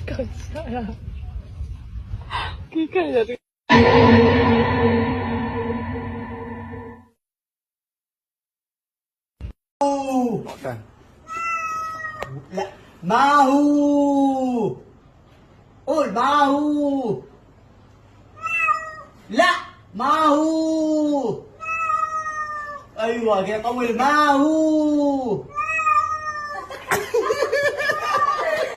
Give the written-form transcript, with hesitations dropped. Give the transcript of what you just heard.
搞笑呀！可以看一下这个。好看。لا ما هو قول ما هو لا ما هو ايوه كده طول ما هو